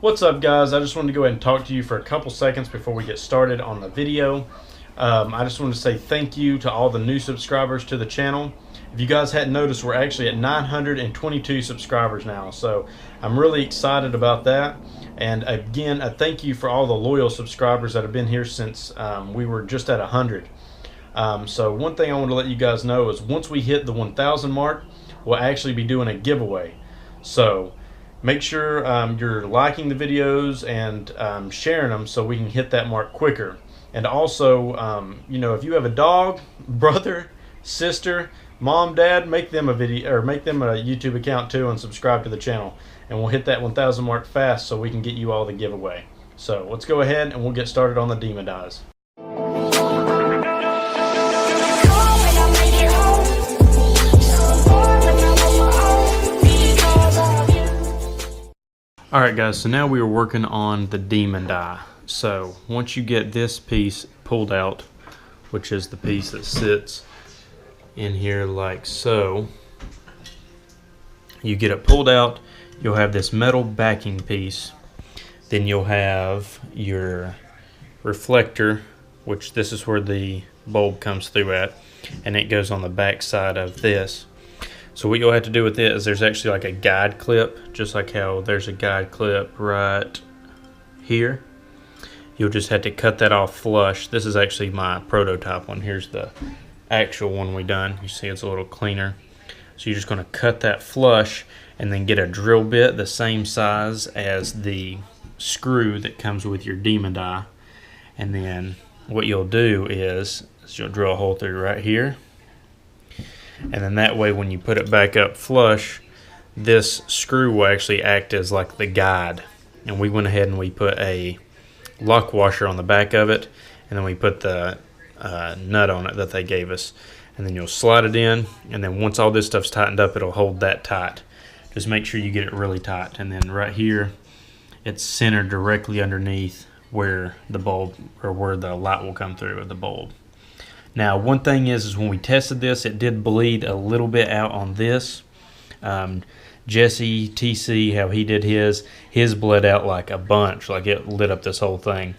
What's up, guys? I just wanted to go ahead and talk to you for a couple seconds before we get started on the video. I just wanted to say thank you to all the new subscribers to the channel. If you guys hadn't noticed, we're actually at 922 subscribers now, so I'm really excited about that. And again, a thank you for all the loyal subscribers that have been here since we were just at 100. So one thing I want to let you guys know is once we hit the 1,000 mark, we'll actually be doing a giveaway. So make sure you're liking the videos and sharing them so we can hit that mark quicker. And also, you know, if you have a dog, brother, sister, mom, dad, make them a video or make them a YouTube account too and subscribe to the channel. And we'll hit that 1,000 mark fast so we can get you all the giveaway. So let's go ahead and we'll get started on the demon dies. Alright guys, so now we are working on the demon die. So once you get this piece pulled out, which is the piece that sits in here like so, you get it pulled out, you'll have this metal backing piece. Then you'll have your reflector, which this is where the bulb comes through at, and it goes on the back side of this. So what you'll have to do with it is there's actually like a guide clip, just like how there's a guide clip right here. You'll just have to cut that off flush. This is actually my prototype one. Here's the actual one we done. You see it's a little cleaner. So you're just going to cut that flush and then get a drill bit the same size as the screw that comes with your demon die. And then what you'll do is you'll drill a hole through right here. And then that way when you put it back up flush, this screw will actually act as like the guide. And we went ahead and we put a lock washer on the back of it, and then we put the nut on it that they gave us. And then you'll slide it in, and then once all this stuff's tightened up, it'll hold that tight. Just make sure you get it really tight. And then right here, it's centered directly underneath where the bulb, or where the light will come through with the bulb. Now, one thing is when we tested this, it did bleed a little bit out on this. Jesse, TC, how he did his bled out like a bunch, like it lit up this whole thing.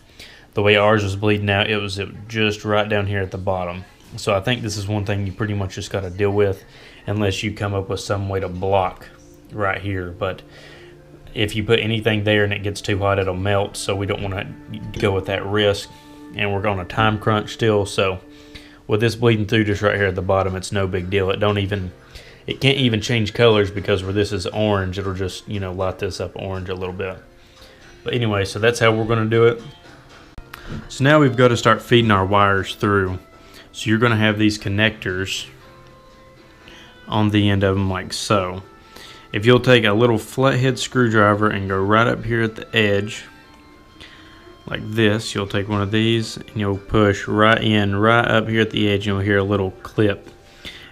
The way ours was bleeding out, it was just right down here at the bottom. So I think this is one thing you pretty much just got to deal with unless you come up with some way to block right here. But if you put anything there and it gets too hot, it'll melt, so we don't want to go with that risk. And we're on a time crunch still, so with this bleeding through just right here at the bottom, it's no big deal. It can't even change colors because where this is orange, it'll just, you know, light this up orange a little bit. But anyway, so that's how we're going to do it. So now we've got to start feeding our wires through. So you're going to have these connectors on the end of them like so. If you'll take a little flathead screwdriver and go right up here at the edge, like this, you'll take one of these and you'll push right in, right up here at the edge, and you'll hear a little clip.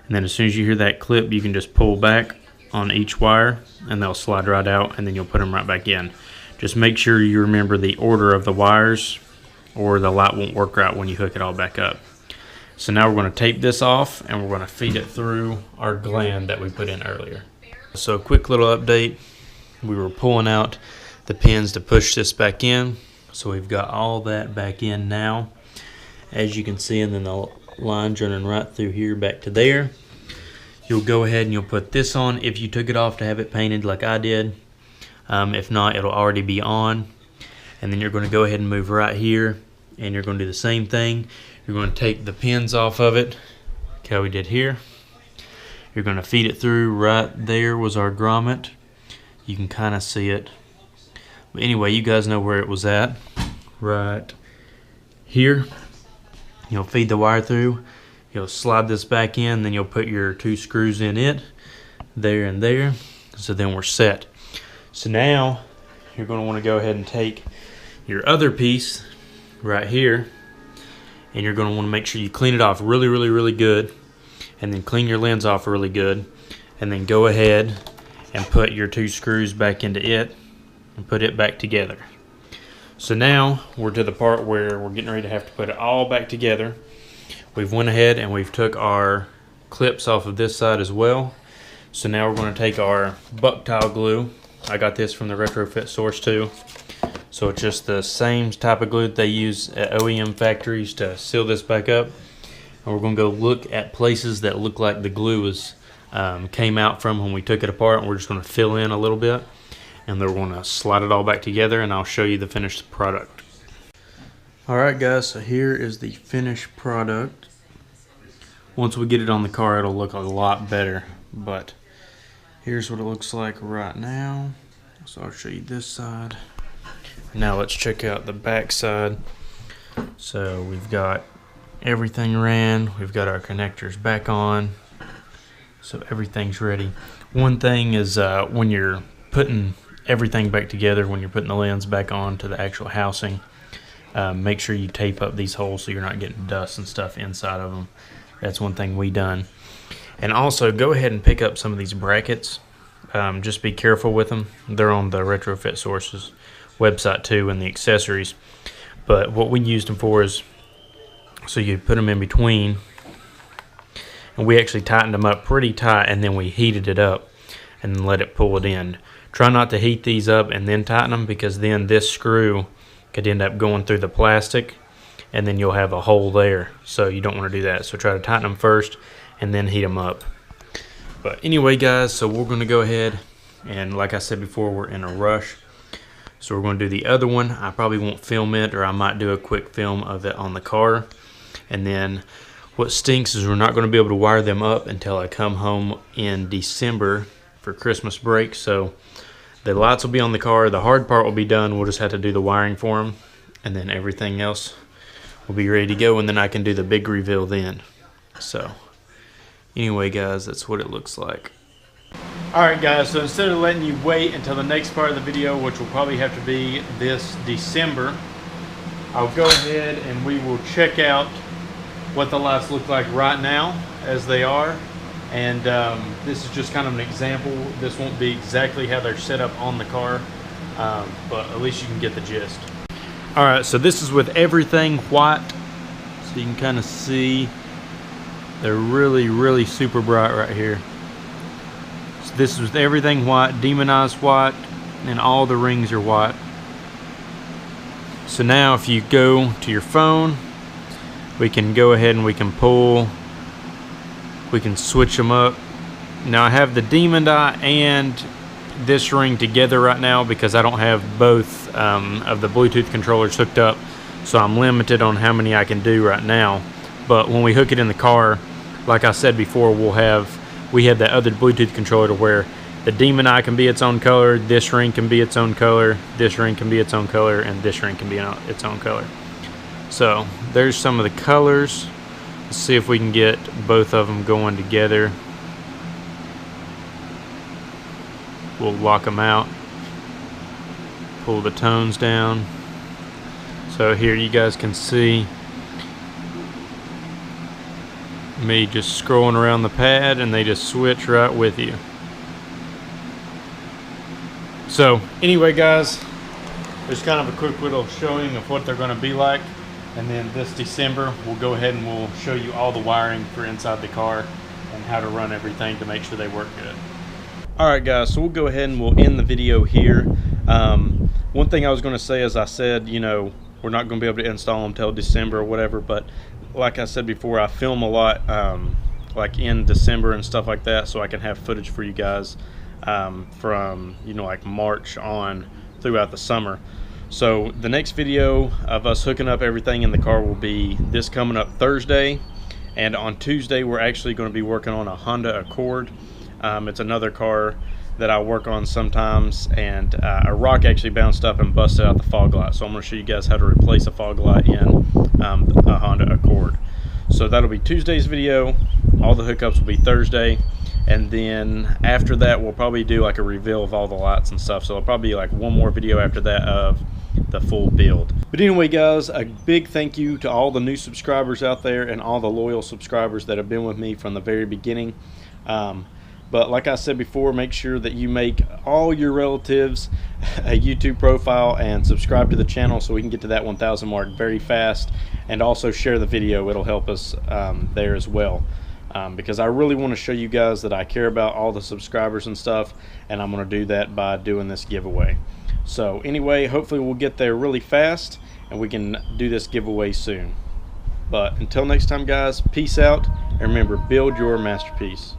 And then as soon as you hear that clip, you can just pull back on each wire and they'll slide right out, and then you'll put them right back in. Just make sure you remember the order of the wires or the light won't work right when you hook it all back up. So now we're going to tape this off and we're going to feed it through our gland that we put in earlier. So a quick little update. We were pulling out the pins to push this back in. So we've got all that back in now, as you can see, and then the line's running right through here back to there. You'll go ahead and you'll put this on if you took it off to have it painted like I did. If not, it'll already be on. And then you're going to go ahead and move right here, and you're going to do the same thing. You're going to take the pins off of it, like how we did here. You're going to feed it through. Right there was our grommet. You can kind of see it. But anyway, you guys know where it was at. Right here. You'll feed the wire through. You'll slide this back in. Then you'll put your two screws in it. There and there. So then we're set. So now you're going to want to go ahead and take your other piece right here. And you're going to want to make sure you clean it off really, really, really good. And then clean your lens off really good. And then go ahead and put your two screws back into it. And put it back together. So now we're to the part where we're getting ready to have to put it all back together. We've went ahead and we've took our clips off of this side as well. So now we're going to take our buck tile glue I got this from the retrofit source too. So it's just the same type of glue that they use at OEM factories to seal this back up. And we're going to go look at places that look like the glue was came out from when we took it apart, and we're just going to fill in a little bit, and then we're going to slide it all back together, and I'll show you the finished product. Alright guys, so here is the finished product. Once we get it on the car, it'll look a lot better, but here's what it looks like right now. So I'll show you this side. Now let's check out the back side. So we've got everything ran, we've got our connectors back on, so everything's ready. One thing is when you're putting everything back together, when you're putting the lens back on to the actual housing, make sure you tape up these holes so you're not getting dust and stuff inside of them. That's one thing we done. And also go ahead and pick up some of these brackets. Just be careful with them. They're on the Retrofit Sources website too, and the accessories. But what we used them for is, so you put them in between, and we actually tightened them up pretty tight, and then we heated it up and let it pull it in. Try not to heat these up and then tighten them, because then this screw could end up going through the plastic, and then you'll have a hole there. So you don't want to do that. So try to tighten them first and then heat them up. But anyway guys, so we're going to go ahead, and like I said before, we're in a rush. So we're going to do the other one. I probably won't film it, or I might do a quick film of it on the car. And then what stinks is we're not going to be able to wire them up until I come home in December for Christmas break. So the lights will be on the car. The hard part will be done. We'll just have to do the wiring for them, and then everything else will be ready to go, and then I can do the big reveal then. So anyway guys, that's what it looks like. Alright guys, so instead of letting you wait until the next part of the video, which will probably have to be this December, I'll go ahead and we will check out what the lights look like right now as they are. And this is just kind of an example. This won't be exactly how they're set up on the car, but at least you can get the gist. Alright, so this is with everything white, so you can kind of see they're really super bright right here. So this is with everything white, demonized white, and all the rings are white. So now if you go to your phone, we can go ahead and we can pull, we can switch them up. Now I have the demon eye and this ring together right now because I don't have both of the Bluetooth controllers hooked up, so I'm limited on how many I can do right now. But when we hook it in the car, like I said before, we have that other Bluetooth controller to where the demon eye can be its own color, this ring can be its own color, this ring can be its own color, and this ring can be its own color. So there's some of the colors. Let's see if we can get both of them going together. We'll lock them out, pull the tones down. So here you guys can see me just scrolling around the pad, and they just switch right with you. So anyway guys, there's kind of a quick little showing of what they're going to be like. And then this December, we'll go ahead and we'll show you all the wiring for inside the car and how to run everything to make sure they work good. Alright guys, so we'll go ahead and we'll end the video here. One thing I was going to say, as I said, you know, we're not going to be able to install them till December or whatever, but like I said before, I film a lot like in December and stuff like that, so I can have footage for you guys from, you know, like March on throughout the summer. So the next video of us hooking up everything in the car will be this coming up Thursday, and on Tuesday we're actually going to be working on a Honda Accord. It's another car that I work on sometimes, and a rock actually bounced up and busted out the fog light, so I'm going to show you guys how to replace a fog light in a Honda Accord. So that'll be Tuesday's video. All the hookups will be Thursday, and then after that we'll probably do like a reveal of all the lights and stuff, so it'll probably be like one more video after that of the full build. But anyway guys, a big thank you to all the new subscribers out there and all the loyal subscribers that have been with me from the very beginning. But like I said before, make sure that you make all your relatives a YouTube profile and subscribe to the channel so we can get to that 1,000 mark very fast, and also share the video. It'll help us there as well. because I really want to show you guys that I care about all the subscribers and stuff, and I'm going to do that by doing this giveaway. So anyway, hopefully we'll get there really fast and we can do this giveaway soon. But until next time guys, peace out, and remember, build your masterpiece.